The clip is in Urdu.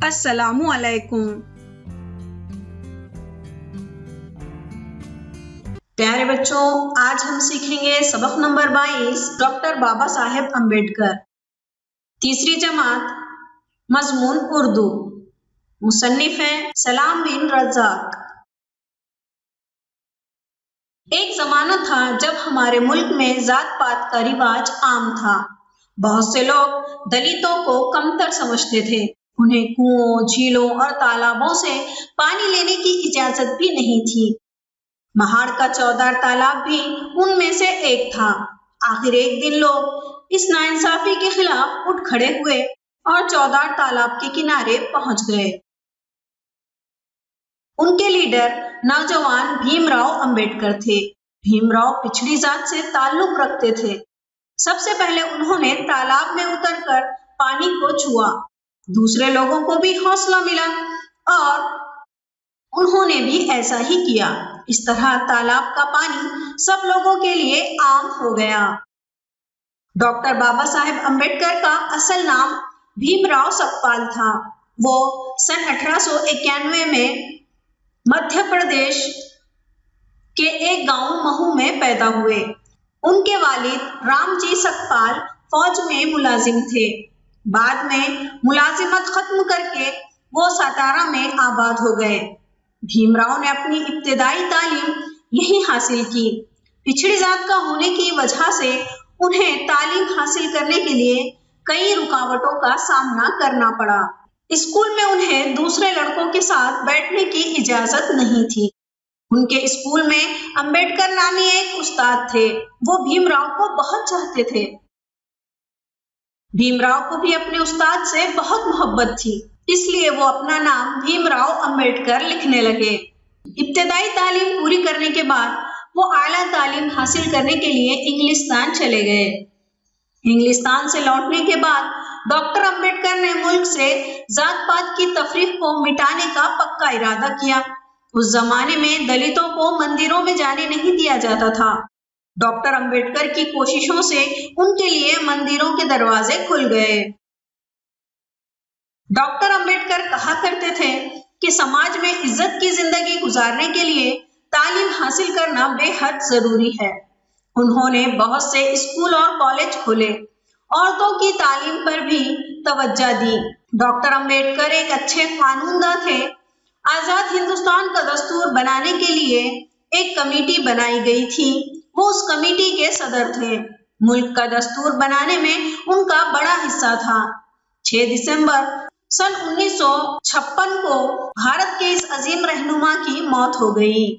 السلام علیکم۔ پیارے بچوں، آج ہم سیکھیں گے سبق نمبر 22 ڈاکٹر بابا صاحب امبیڈکر، تیسری جماعت، مضمون اردو، مصنف ہیں سلام بن رزاق۔ ایک زمانہ تھا جب ہمارے ملک میں ذات پات کا رواج عام تھا۔ بہت سے لوگ دلتوں کو کمتر سمجھتے تھے۔ انہیں کنووں، جھیلوں اور تالابوں سے پانی لینے کی اجازت بھی نہیں تھی۔ مہاڑ کا چودار تالاب بھی ان میں سے ایک تھا۔ آخر ایک دن لوگ اس ناانصافی کے خلاف اٹھ کھڑے ہوئے اور چودار تالاب کے کنارے پہنچ گئے۔ ان کے لیڈر نوجوان بھیم راؤ امبیڈکر تھے۔ بھیم راؤ پچھڑی ذات سے تعلق رکھتے تھے۔ سب سے پہلے انہوں نے تالاب میں اتر کر پانی کو چھوا۔ دوسرے لوگوں کو بھی حوصلہ ملا اور انہوں نے بھی ایسا ہی کیا۔ اس طرح تالاب کا پانی سب لوگوں کے لیے عام ہو گیا۔ ڈاکٹر بابا صاحب امبیڈکر کا اصل نام بھیم راؤ سکپال تھا۔ وہ سن 1891 میں مدھیہ پردیش کے ایک گاؤں مہو میں پیدا ہوئے۔ ان کے والد رام جی سکپال فوج میں ملازم تھے۔ بعد میں ملازمت ختم کر کے وہ ساتارا میں آباد ہو گئے۔ بھیم راؤ نے اپنی ابتدائی تعلیم یہیں حاصل کی۔ پچھڑی ذات کا ہونے کی وجہ سے انہیں تعلیم حاصل کرنے کے لیے کئی رکاوٹوں کا سامنا کرنا پڑا۔ اسکول میں انہیں دوسرے لڑکوں کے ساتھ بیٹھنے کی اجازت نہیں تھی۔ ان کے اسکول میں امبیڈکر نامی ایک استاد تھے۔ وہ بھیم راؤ کو بہت چاہتے تھے۔ بھیم راؤ کو بھی اپنے استاد سے بہت محبت تھی، اس لیے وہ اپنا نام بھیم راؤ امبیڈکر لکھنے لگے۔ ابتدائی تعلیم پوری کرنے کے بعد وہ اعلیٰ تعلیم حاصل کرنے کے لیے انگلستان چلے گئے۔ انگلستان سے لوٹنے کے بعد ڈاکٹر امبیڈکر نے ملک سے ذات پات کی تفریق کو مٹانے کا پکا ارادہ کیا۔ اس زمانے میں دلتوں کو مندروں میں جانے نہیں دیا جاتا تھا۔ ڈاکٹر امبیڈکر کی کوششوں سے ان کے لیے مندروں کے دروازے کھل گئے۔ ڈاکٹر امبیڈکر کہا کرتے تھے کہ سماج میں عزت کی زندگی گزارنے کے لیے تعلیم حاصل کرنا بے حد ضروری ہے۔ انہوں نے بہت سے اسکول اور کالج کھولے۔ عورتوں کی تعلیم پر بھی توجہ دی۔ ڈاکٹر امبیڈکر ایک اچھے قانون داں تھے۔ آزاد ہندوستان کا دستور بنانے کے لیے ایک کمیٹی بنائی گئی تھی۔ وہ اس کمیٹی کے صدر تھے۔ ملک کا دستور بنانے میں ان کا بڑا حصہ تھا۔ 6 دسمبر سن 1956 کو بھارت کے اس عظیم رہنما کی موت ہو گئی۔